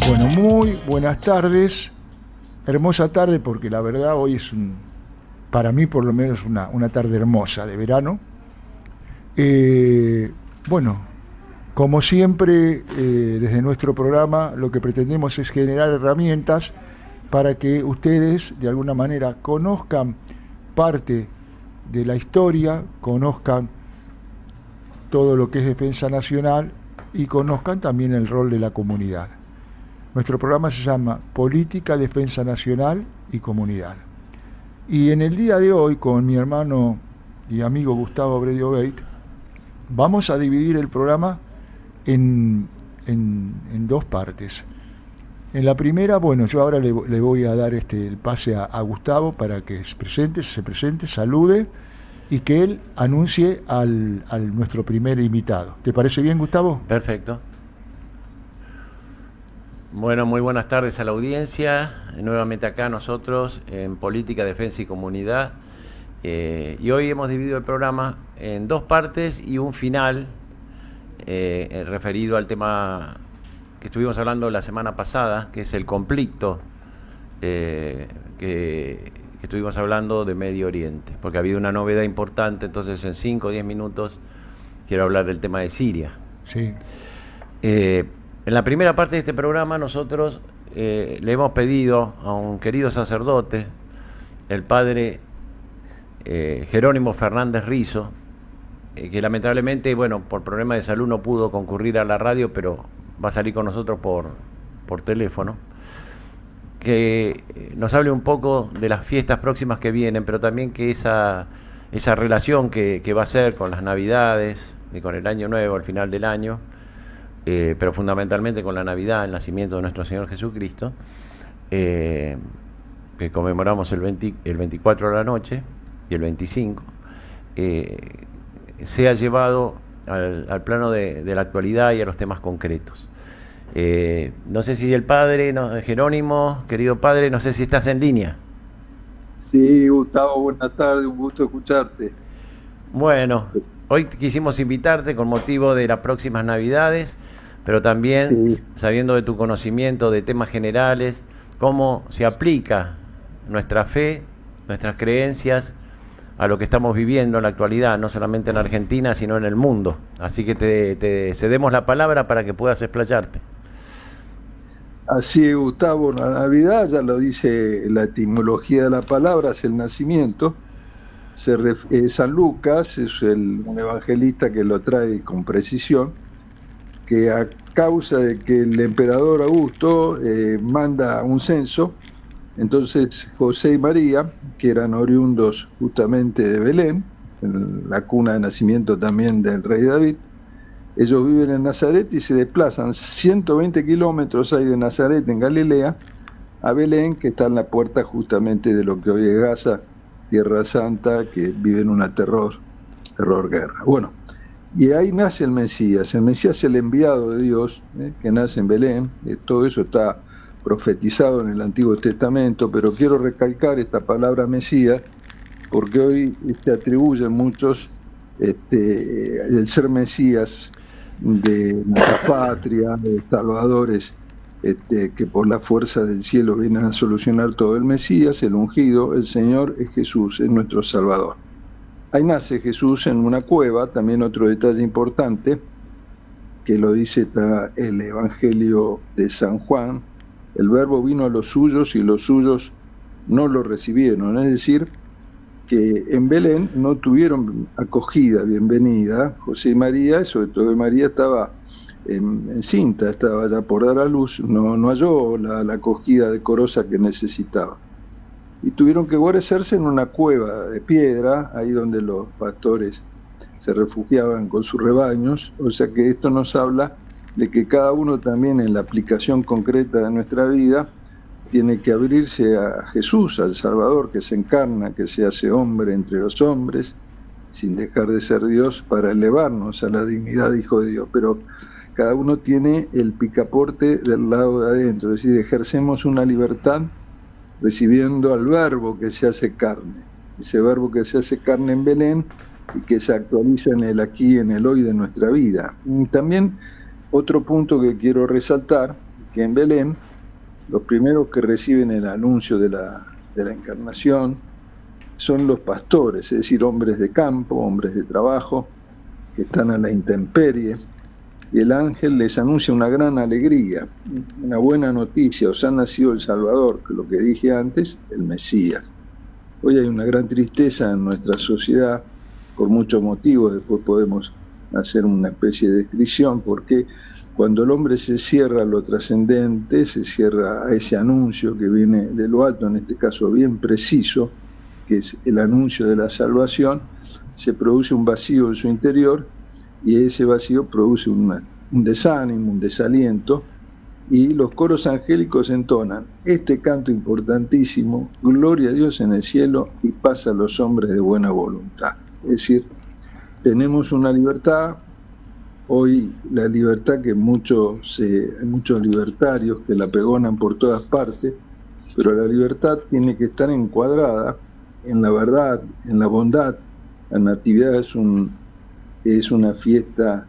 Bueno, muy buenas tardes, hermosa tarde porque la verdad hoy es para mí por lo menos una tarde hermosa de verano. Bueno, como siempre, desde nuestro programa lo que pretendemos es generar herramientas para que ustedes de alguna manera conozcan parte de la historia, conozcan todo lo que es defensa nacional y conozcan también el rol de la comunidad. Nuestro programa se llama Política, Defensa Nacional y Comunidad. Y en el día de hoy, con mi hermano y amigo Gustavo Bredio Beit, vamos a dividir el programa en dos partes. En la primera, bueno, yo ahora le voy a dar el pase a Gustavo para que se presente, salude y que él anuncie al nuestro primer invitado. ¿Te parece bien, Gustavo? Perfecto. Bueno, muy buenas tardes a la audiencia. Nuevamente acá nosotros en Política, Defensa y Comunidad. Y hoy hemos dividido el programa en dos partes y un final referido al tema que estuvimos hablando la semana pasada, que es el conflicto que estuvimos hablando de Medio Oriente, porque ha habido una novedad importante. Entonces en 5 o 10 minutos quiero hablar del tema de Siria. Sí. En la primera parte de este programa nosotros le hemos pedido a un querido sacerdote, el padre Jerónimo Fernández Rizo, que lamentablemente, bueno, por problemas de salud no pudo concurrir a la radio, pero va a salir con nosotros por teléfono, que nos hable un poco de las fiestas próximas que vienen, pero también que esa relación que va a ser con las Navidades y con el Año Nuevo, al final del año, pero fundamentalmente con la Navidad, el nacimiento de nuestro Señor Jesucristo, que conmemoramos el 24 de la noche y el 25, sea llevado al plano de la actualidad y a los temas concretos. No sé si el padre, Jerónimo, querido padre, no sé si estás en línea. Sí, Gustavo, buenas tardes, un gusto escucharte. Bueno, hoy quisimos invitarte con motivo de las próximas Navidades, pero también sí, sabiendo de tu conocimiento de temas generales, cómo se aplica nuestra fe, nuestras creencias a lo que estamos viviendo en la actualidad, no solamente en Argentina, sino en el mundo. Así que te cedemos la palabra para que puedas explayarte. Así es, Gustavo, la Navidad, ya lo dice la etimología de la palabra, es el nacimiento. San Lucas es un evangelista que lo trae con precisión, que a causa de que el emperador Augusto manda un censo, entonces José y María, que eran oriundos justamente de Belén, en la cuna de nacimiento también del rey David, ellos viven en Nazaret y se desplazan 120 kilómetros hay de Nazaret en Galilea a Belén, que está en la puerta justamente de lo que hoy es Gaza, Tierra Santa, que vive en una terror guerra. Bueno, y ahí nace el Mesías es el enviado de Dios, que nace en Belén. Todo eso está profetizado en el Antiguo Testamento, pero quiero recalcar esta palabra Mesías, porque hoy se atribuyen muchos el ser Mesías de nuestra patria, de salvadores, que por la fuerza del cielo vienen a solucionar todo. El Mesías, el ungido, el Señor es Jesús, es nuestro Salvador. Ahí nace Jesús en una cueva. También otro detalle importante, que lo dice el Evangelio de San Juan: el Verbo vino a los suyos y los suyos no lo recibieron. Es decir, que en Belén no tuvieron acogida, bienvenida. José y María, sobre todo María, estaba encinta, estaba ya por dar a luz, no halló la acogida decorosa que necesitaba. Y tuvieron que guarecerse en una cueva de piedra, ahí donde los pastores se refugiaban con sus rebaños. O sea que esto nos habla de que cada uno también en la aplicación concreta de nuestra vida tiene que abrirse a Jesús, al Salvador, que se encarna, que se hace hombre entre los hombres, sin dejar de ser Dios, para elevarnos a la dignidad de Hijo de Dios. Pero cada uno tiene el picaporte del lado de adentro, es decir, ejercemos una libertad recibiendo al Verbo que se hace carne, ese Verbo que se hace carne en Belén y que se actualiza en el aquí y en el hoy de nuestra vida. Y también Otro punto que quiero resaltar, que en Belén, los primeros que reciben el anuncio de la encarnación son los pastores, es decir, hombres de campo, hombres de trabajo, que están a la intemperie, y el ángel les anuncia una gran alegría, una buena noticia: os ha nacido el Salvador, que lo que dije antes, el Mesías. Hoy hay una gran tristeza en nuestra sociedad, por muchos motivos, después podemos hacer una especie de descripción, porque cuando el hombre se cierra a lo trascendente, se cierra a ese anuncio que viene de lo alto, en este caso bien preciso, que es el anuncio de la salvación, se produce un vacío en su interior, y ese vacío produce un desánimo, un desaliento, y los coros angélicos entonan este canto importantísimo: gloria a Dios en el cielo y paz a los hombres de buena voluntad. Es decir, tenemos una libertad, hoy la libertad que hay muchos libertarios que la pregonan por todas partes, pero la libertad tiene que estar encuadrada en la verdad, en la bondad. La Natividad es una fiesta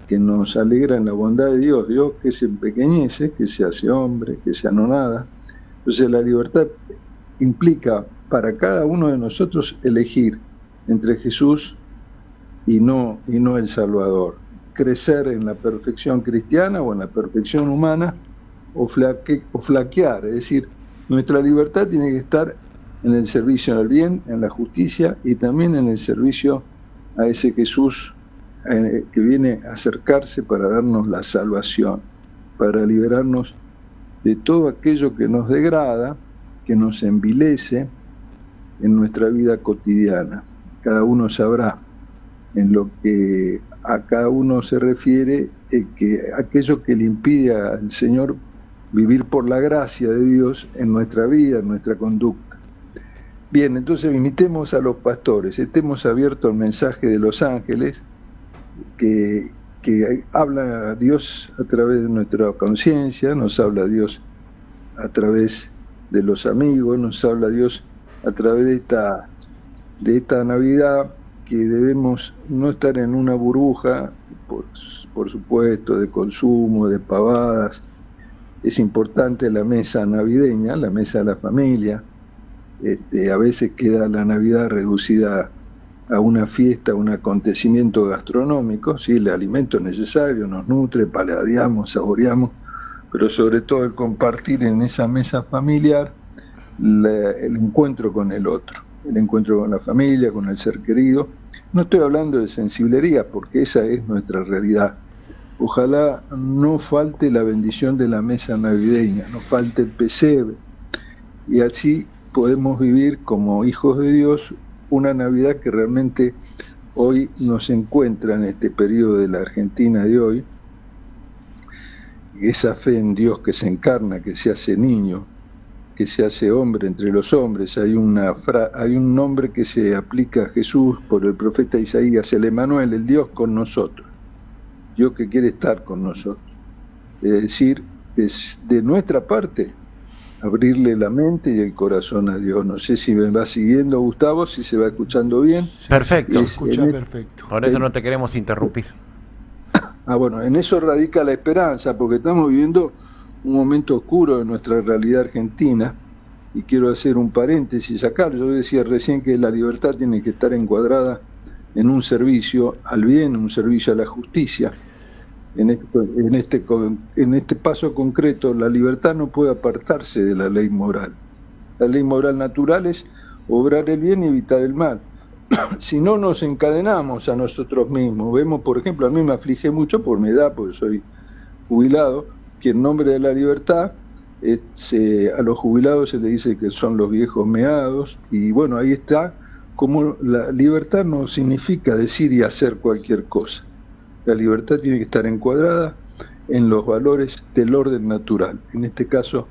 que nos alegra en la bondad de Dios, Dios que se empequeñece, que se hace hombre, que se anonada. Entonces la libertad implica para cada uno de nosotros elegir entre Jesús y no el Salvador, crecer en la perfección cristiana o en la perfección humana, o flaquear, es decir, nuestra libertad tiene que estar en el servicio al bien, en la justicia, y también en el servicio a ese Jesús que viene a acercarse para darnos la salvación, para liberarnos de todo aquello que nos degrada, que nos envilece en nuestra vida cotidiana. Cada uno sabrá en lo que a cada uno se refiere, que aquello que le impide al Señor vivir por la gracia de Dios en nuestra vida, en nuestra conducta. Bien, entonces imitemos a los pastores, estemos abiertos al mensaje de los ángeles, que habla a Dios a través de nuestra conciencia, nos habla a Dios a través de los amigos, nos habla a Dios a través de esta Navidad, que debemos no estar en una burbuja, por supuesto, de consumo, de pavadas. Es importante la mesa navideña, la mesa de la familia. A veces queda la Navidad reducida a una fiesta, a un acontecimiento gastronómico. Sí, el alimento es necesario, nos nutre, paladeamos, saboreamos, pero sobre todo el compartir en esa mesa familiar el encuentro con el otro, el encuentro con la familia, con el ser querido. No estoy hablando de sensiblería, porque esa es nuestra realidad. Ojalá no falte la bendición de la mesa navideña, no falte el pesebre, y así podemos vivir como hijos de Dios una Navidad que realmente hoy nos encuentra en este periodo de la Argentina de hoy, esa fe en Dios que se encarna, que se hace niño, que se hace hombre entre los hombres. Hay un nombre que se aplica a Jesús por el profeta Isaías, el Emanuel, el Dios con nosotros, Dios que quiere estar con nosotros. Es decir, de nuestra parte, abrirle la mente y el corazón a Dios. No sé si me va siguiendo, Gustavo, si se va escuchando bien. Perfecto. Perfecto. Por eso no te queremos interrumpir. Bueno, en eso radica la esperanza, porque estamos viviendo un momento oscuro de nuestra realidad argentina, y quiero hacer un paréntesis acá. Yo decía recién que la libertad tiene que estar encuadrada en un servicio al bien, un servicio a la justicia. En este paso concreto, la libertad no puede apartarse de la ley moral. La ley moral natural es obrar el bien y evitar el mal. Si no, nos encadenamos a nosotros mismos. Vemos, por ejemplo, a mí me aflige mucho por mi edad, porque soy jubilado, que en nombre de la libertad a los jubilados se les dice que son los viejos meados, y bueno, ahí está como la libertad no significa decir y hacer cualquier cosa. La libertad tiene que estar encuadrada en los valores del orden natural. En este caso,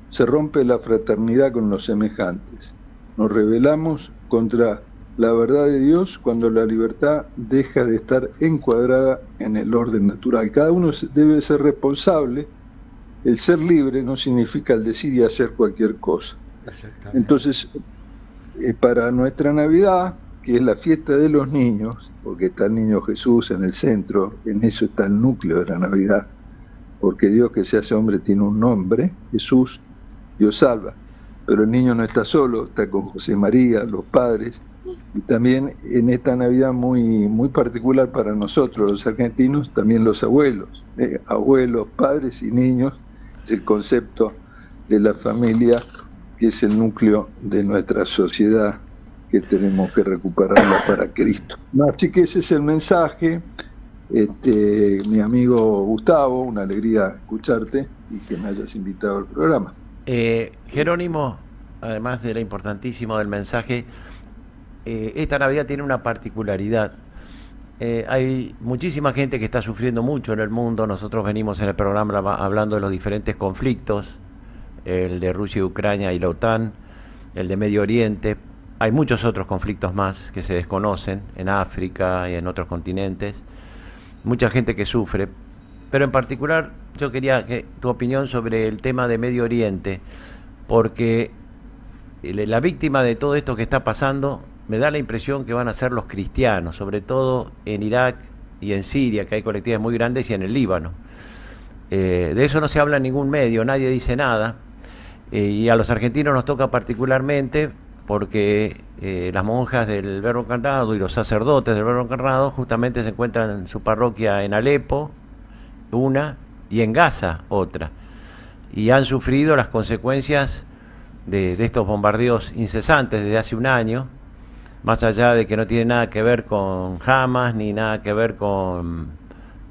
se rompe la fraternidad con los semejantes. Nos rebelamos contra la verdad de Dios cuando la libertad deja de estar encuadrada en el orden natural. Cada uno debe ser responsable. El ser libre no significa el decir y hacer cualquier cosa. Entonces, para nuestra Navidad, que es la fiesta de los niños, porque está el niño Jesús en el centro, en eso está el núcleo de la Navidad, porque Dios que se hace hombre tiene un nombre, Jesús, Dios salva, pero el niño no está solo, está con José María, los padres, y también en esta Navidad muy particular para nosotros los argentinos, también los abuelos, abuelos, padres y niños, es el concepto de la familia que es el núcleo de nuestra sociedad que tenemos que recuperarla para Cristo. Así que ese es el mensaje. Mi amigo Gustavo, una alegría escucharte y que me hayas invitado al programa. Jerónimo, además de lo importantísimo del mensaje, esta Navidad tiene una particularidad. Hay muchísima gente que está sufriendo mucho en el mundo. Nosotros venimos en el programa hablando de los diferentes conflictos, el de Rusia y Ucrania y la OTAN, el de Medio Oriente. Hay muchos otros conflictos más que se desconocen en África y en otros continentes. Mucha gente que sufre. Pero en particular yo quería tu opinión sobre el tema de Medio Oriente, porque la víctima de todo esto que está pasando me da la impresión que van a ser los cristianos, sobre todo en Irak y en Siria, que hay colectividades muy grandes, y en el Líbano. De eso no se habla en ningún medio, nadie dice nada, y a los argentinos nos toca particularmente porque las monjas del Verbo Encarnado y los sacerdotes del Verbo Encarnado justamente se encuentran en su parroquia en Alepo, una, y en Gaza, otra, y han sufrido las consecuencias de estos bombardeos incesantes desde hace un año, más allá de que no tiene nada que ver con Hamas ni nada que ver con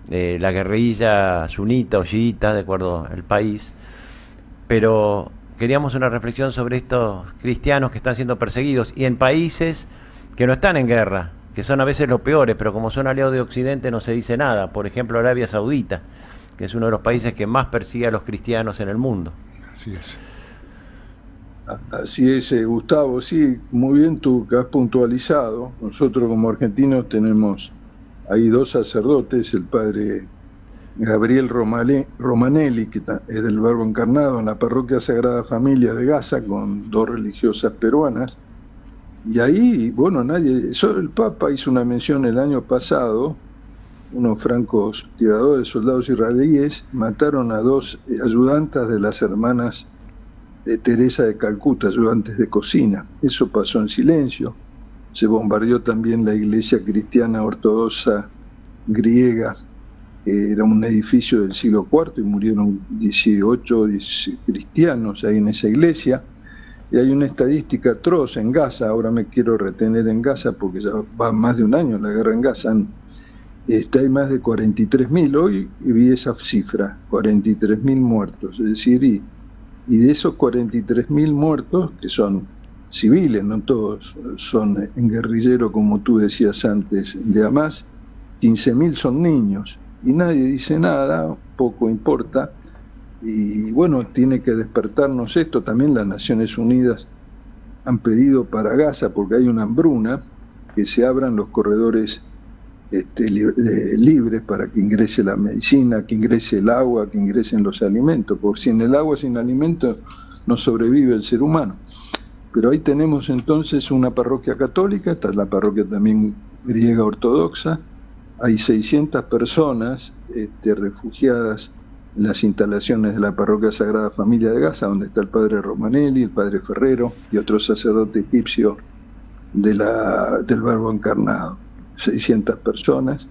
la guerrilla sunita o chiita, de acuerdo al país. Pero queríamos una reflexión sobre estos cristianos que están siendo perseguidos y en países que no están en guerra, que son a veces los peores, pero como son aliados de Occidente no se dice nada. Por ejemplo, Arabia Saudita, que es uno de los países que más persigue a los cristianos en el mundo. Así es. Así es, Gustavo, sí, muy bien tú que has puntualizado. Nosotros como argentinos tenemos ahí dos sacerdotes, el padre Gabriel Romanelli, que es del Verbo Encarnado en la parroquia Sagrada Familia de Gaza, con dos religiosas peruanas. Y ahí, bueno, solo el Papa hizo una mención el año pasado. Unos francos tiradores, soldados israelíes, mataron a dos ayudantas de las hermanas de Teresa de Calcuta, ayudantes de cocina. Eso pasó en silencio. Se bombardeó también la iglesia cristiana ortodoxa griega, que era un edificio del siglo IV, y murieron 18 cristianos ahí en esa iglesia. Y hay una estadística atroz en Gaza. Ahora me quiero retener en Gaza porque ya va más de un año la guerra en Gaza. Hay más de 43.000, hoy vi esa cifra, 43.000 muertos, es decir, y de esos 43.000 muertos, que son civiles, no todos son en guerrillero, como tú decías antes, de Hamas, 15.000 son niños, y nadie dice nada, poco importa, y bueno, tiene que despertarnos esto. También las Naciones Unidas han pedido para Gaza, porque hay una hambruna, que se abran los corredores libres para que ingrese la medicina, que ingrese el agua, que ingresen los alimentos, porque sin el agua, sin alimentos, no sobrevive el ser humano. Pero ahí tenemos entonces una parroquia católica, esta es la parroquia también griega ortodoxa, hay 600 personas refugiadas en las instalaciones de la parroquia Sagrada Familia de Gaza, donde está el padre Romanelli, el padre Ferrero y otro sacerdote egipcio del Verbo Encarnado. 600 personas,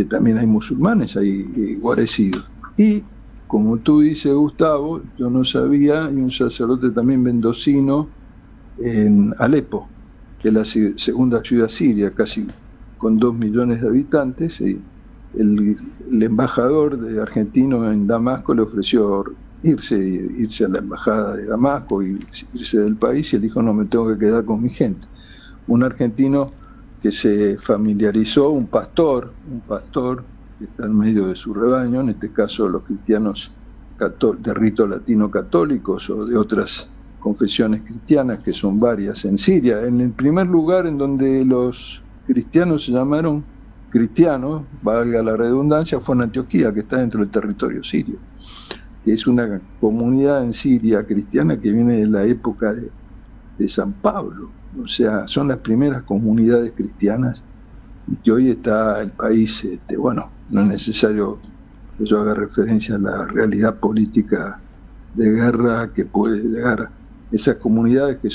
también hay musulmanes ahí guarecidos. Y como tú dices, Gustavo, yo no sabía, hay un sacerdote también mendocino en Alepo, que es la segunda ciudad siria, casi con 2 millones de habitantes, y el embajador de argentino en Damasco le ofreció irse a la embajada de Damasco y irse del país, y él dijo: no, me tengo que quedar con mi gente. Un argentino que se familiarizó, un pastor que está en medio de su rebaño, en este caso los cristianos de rito latino católicos o de otras confesiones cristianas, que son varias en Siria. En el primer lugar en donde los cristianos se llamaron cristianos, valga la redundancia, fue en Antioquía, que está dentro del territorio sirio, que es una comunidad en Siria cristiana que viene de la época de San Pablo. O sea, son las primeras comunidades cristianas y que hoy está el país, bueno, no es necesario que yo haga referencia a la realidad política de guerra que puede llegar a esas comunidades que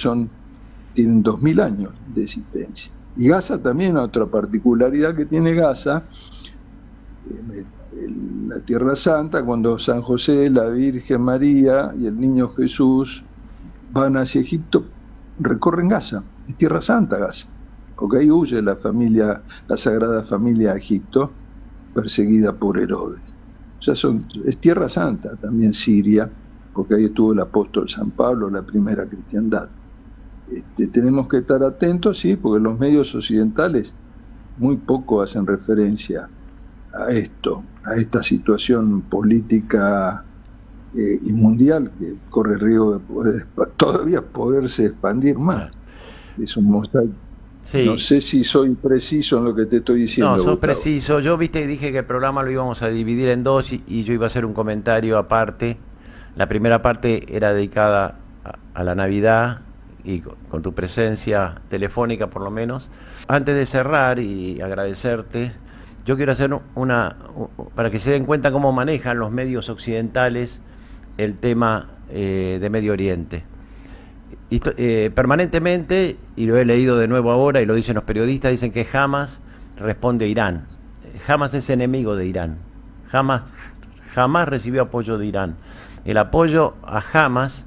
tienen 2000 años de existencia. Y Gaza también, otra particularidad que tiene Gaza, la Tierra Santa, cuando San José, la Virgen María y el Niño Jesús van hacia Egipto, recorren Gaza, es Tierra Santa Gaza, porque ahí huye la Sagrada Familia a Egipto, perseguida por Herodes. O sea, es Tierra Santa también Siria, porque ahí estuvo el apóstol San Pablo, la primera cristiandad. Tenemos que estar atentos, sí, porque los medios occidentales muy poco hacen referencia a esta situación política y mundial que corre riesgo de todavía poderse expandir más. Es un mosaico. Sí. No sé si soy preciso en lo que te estoy diciendo. No, sos Gustavo. preciso. Yo dije que el programa lo íbamos a dividir en dos y yo iba a hacer un comentario aparte. La primera parte era dedicada a la Navidad y con tu presencia telefónica por lo menos. Antes de cerrar y agradecerte, yo quiero hacer para que se den cuenta cómo manejan los medios occidentales el tema de Medio Oriente. Permanentemente, y lo he leído de nuevo ahora y lo dicen los periodistas, dicen que Hamas responde a Irán. Hamas es enemigo de Irán. Jamás recibió apoyo de Irán. El apoyo a Hamas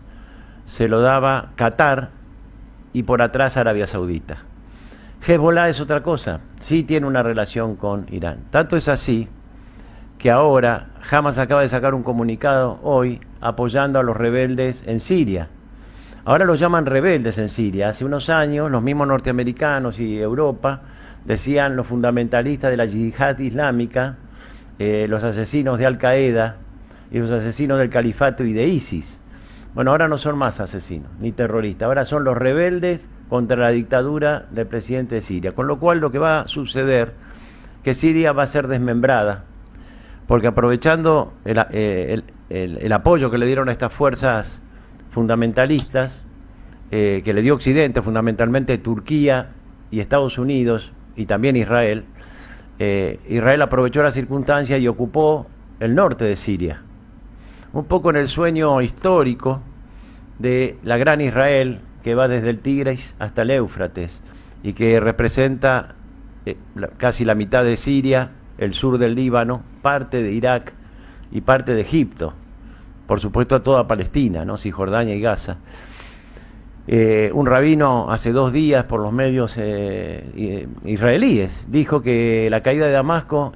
se lo daba Qatar y por atrás Arabia Saudita. Hezbollah es otra cosa, sí tiene una relación con Irán. Tanto es así que ahora Hamas acaba de sacar un comunicado hoy apoyando a los rebeldes en Siria. Ahora los llaman rebeldes en Siria. Hace unos años los mismos norteamericanos y Europa decían los fundamentalistas de la yihad islámica, los asesinos de Al Qaeda y los asesinos del califato y de ISIS. Bueno, ahora no son más asesinos ni terroristas, ahora son los rebeldes contra la dictadura del presidente de Siria. Con lo cual lo que va a suceder que Siria va a ser desmembrada, porque aprovechando el apoyo que le dieron a estas fuerzas fundamentalistas, que le dio Occidente, fundamentalmente Turquía y Estados Unidos y también Israel, Israel aprovechó la circunstancia y ocupó el norte de Siria. Un poco en el sueño histórico de la gran Israel que va desde el Tigris hasta el Éufrates y que representa casi la mitad de Siria, el sur del Líbano, parte de Irak y parte de Egipto. Por supuesto a toda Palestina, ¿no? Cisjordania y Gaza. Un rabino hace 2 días por los medios israelíes dijo que la caída de Damasco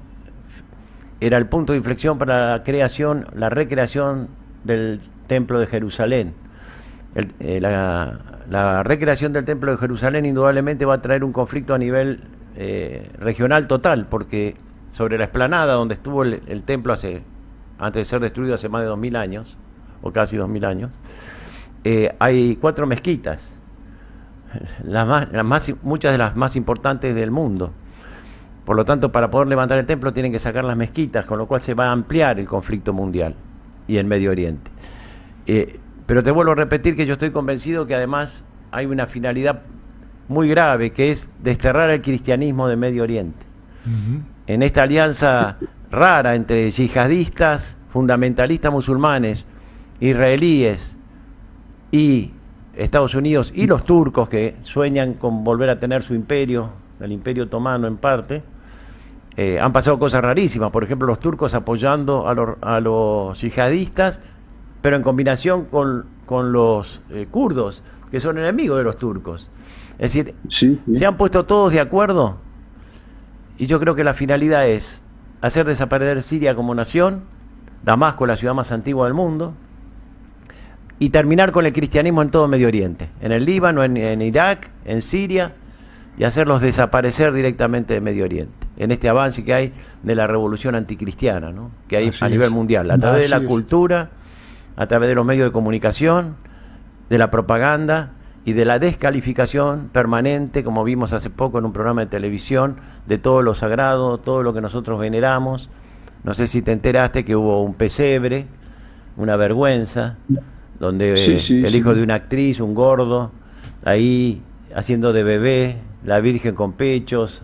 era el punto de inflexión para la recreación del Templo de Jerusalén. La recreación del Templo de Jerusalén indudablemente va a traer un conflicto a nivel regional total, porque sobre la explanada donde estuvo el templo antes de ser destruido hace más de 2000 años, o casi 2000 años, hay 4 mezquitas, muchas de las más importantes del mundo. Por lo tanto, para poder levantar el templo tienen que sacar las mezquitas, con lo cual se va a ampliar el conflicto mundial y el Medio Oriente. Pero te vuelvo a repetir que yo estoy convencido que además hay una finalidad muy grave, que es desterrar el cristianismo de Medio Oriente. Uh-huh. En esta alianza rara entre yihadistas, fundamentalistas musulmanes, israelíes y Estados Unidos y los turcos que sueñan con volver a tener su imperio, el imperio otomano en parte, han pasado cosas rarísimas. Por ejemplo, los turcos apoyando a los yihadistas, pero en combinación con los kurdos, que son enemigos de los turcos. Es decir, sí. Se han puesto todos de acuerdo y yo creo que la finalidad es hacer desaparecer Siria como nación, Damasco, la ciudad más antigua del mundo, y terminar con el cristianismo en todo Medio Oriente, en el Líbano, en Irak, en Siria, y hacerlos desaparecer directamente de Medio Oriente, en este avance que hay de la revolución anticristiana, ¿no? Que hay a nivel mundial, a través de la cultura, a través de los medios de comunicación, de la propaganda y de la descalificación permanente, como vimos hace poco en un programa de televisión, de todo lo sagrado, todo lo que nosotros veneramos. No sé si te enteraste que hubo un pesebre, una vergüenza, donde el hijo de una actriz, un gordo, ahí haciendo de bebé, la Virgen con pechos,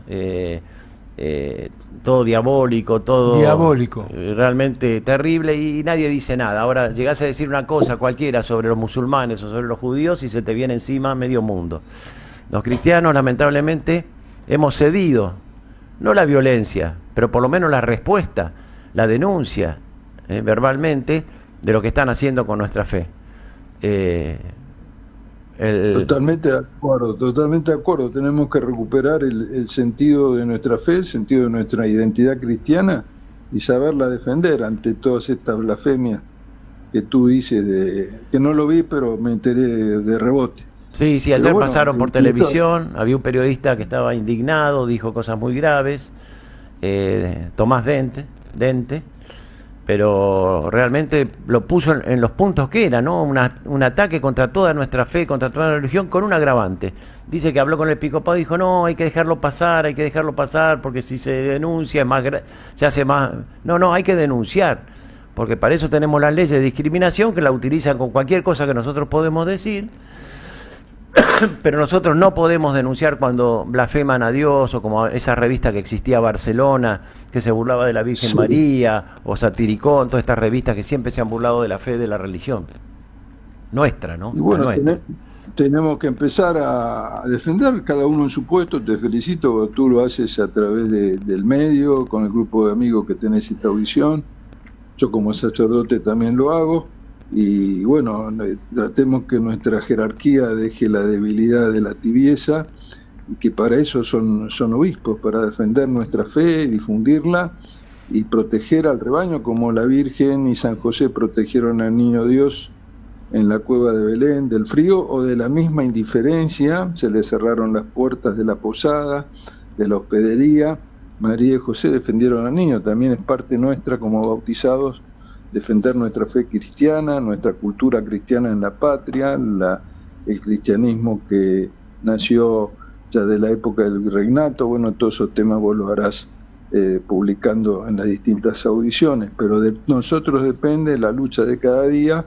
todo diabólico, todo diabólico, realmente terrible, y nadie dice nada. Ahora llegás a decir una cosa cualquiera sobre los musulmanes o sobre los judíos y se te viene encima medio mundo. Los cristianos, lamentablemente, hemos cedido, no la violencia, pero por lo menos la respuesta, la denuncia verbalmente de lo que están haciendo con nuestra fe. Totalmente de acuerdo, totalmente de acuerdo. Tenemos que recuperar el sentido de nuestra fe, el sentido de nuestra identidad cristiana y saberla defender ante todas estas blasfemias que tú dices, que no lo vi, pero me enteré de rebote. Sí, sí, ayer pasaron por televisión, había un periodista que estaba indignado, dijo cosas muy graves, Tomás Dente, pero realmente lo puso en los puntos que era, ¿no? Un ataque contra toda nuestra fe, contra toda la religión, con un agravante. Dice que habló con el episcopado y dijo, no, hay que dejarlo pasar, porque si se denuncia es más se hace más... No, hay que denunciar, porque para eso tenemos las leyes de discriminación que la utilizan con cualquier cosa que nosotros podemos decir, pero nosotros no podemos denunciar cuando blasfeman a Dios, o como esa revista que existía Barcelona, que se burlaba de la Virgen María, o Satiricón, todas estas revistas que siempre se han burlado de la fe, de la religión nuestra, ¿no? Y bueno, tenemos que empezar a defender cada uno en su puesto. Te felicito, tú lo haces a través del medio, con el grupo de amigos que tenés esta audición. Yo como sacerdote también lo hago. Y bueno, tratemos que nuestra jerarquía deje la debilidad de la tibieza, y que para eso son obispos, para defender nuestra fe, difundirla y proteger al rebaño, como la Virgen y San José protegieron al niño Dios en la cueva de Belén del frío o de la misma indiferencia. Se le cerraron las puertas de la posada, de la hospedería. María y José defendieron al niño. También es parte nuestra como bautizados defender nuestra fe cristiana, nuestra cultura cristiana en la patria, el cristianismo que nació ya de la época del virreinato. Bueno, todos esos temas vos los harás publicando en las distintas audiciones, pero de nosotros depende la lucha de cada día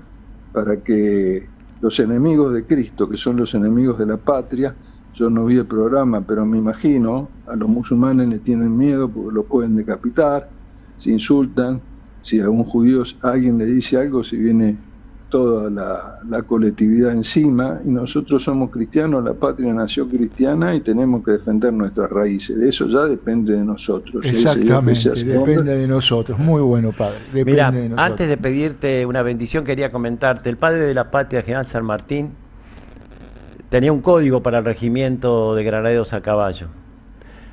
para que los enemigos de Cristo, que son los enemigos de la patria, yo no vi el programa, pero me imagino, a los musulmanes le tienen miedo porque lo pueden decapitar, se insultan. Si a un judío alguien le dice algo, se viene toda la colectividad encima, y nosotros somos cristianos, la patria nació cristiana y tenemos que defender nuestras raíces. De eso ya depende de nosotros. Exactamente, depende de nosotros. Muy bueno, padre. Mira, antes de pedirte una bendición, quería comentarte, el padre de la patria, general San Martín, tenía un código para el regimiento de granaderos a caballo.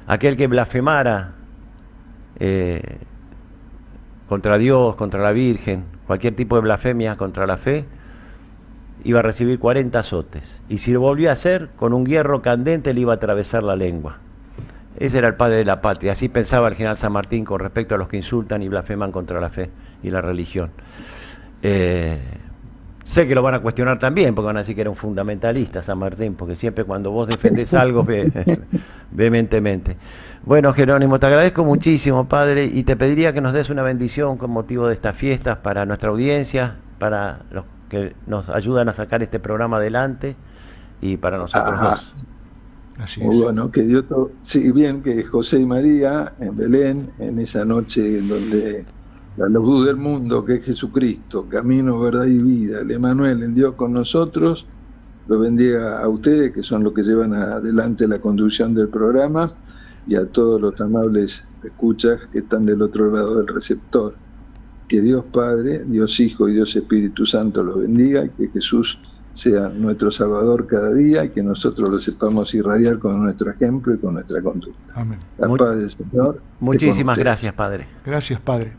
Aquel que blasfemara contra Dios, contra la Virgen, cualquier tipo de blasfemia contra la fe, iba a recibir 40 azotes. Y si lo volvía a hacer, con un hierro candente le iba a atravesar la lengua. Ese era el padre de la patria. Así pensaba el general San Martín con respecto a los que insultan y blasfeman contra la fe y la religión. Sé que lo van a cuestionar también, porque van a decir que era un fundamentalista San Martín, porque siempre cuando vos defendés algo vehementemente. Bueno, Jerónimo, te agradezco muchísimo, padre, y te pediría que nos des una bendición con motivo de estas fiestas para nuestra audiencia, para los que nos ayudan a sacar este programa adelante y para nosotros dos. Así es. Bueno, que Dios, sí, bien que José y María en Belén, en esa noche en donde la luz del mundo, que es Jesucristo, camino, verdad y vida, el Emanuel, en Dios con nosotros, lo bendiga a ustedes, que son los que llevan adelante la conducción del programa, y a todos los amables escuchas que están del otro lado del receptor. Que Dios Padre, Dios Hijo y Dios Espíritu Santo los bendiga, y que Jesús sea nuestro Salvador cada día, y que nosotros lo sepamos irradiar con nuestro ejemplo y con nuestra conducta. Amén. La paz del Señor. Muchísimas gracias, Padre. Gracias, Padre.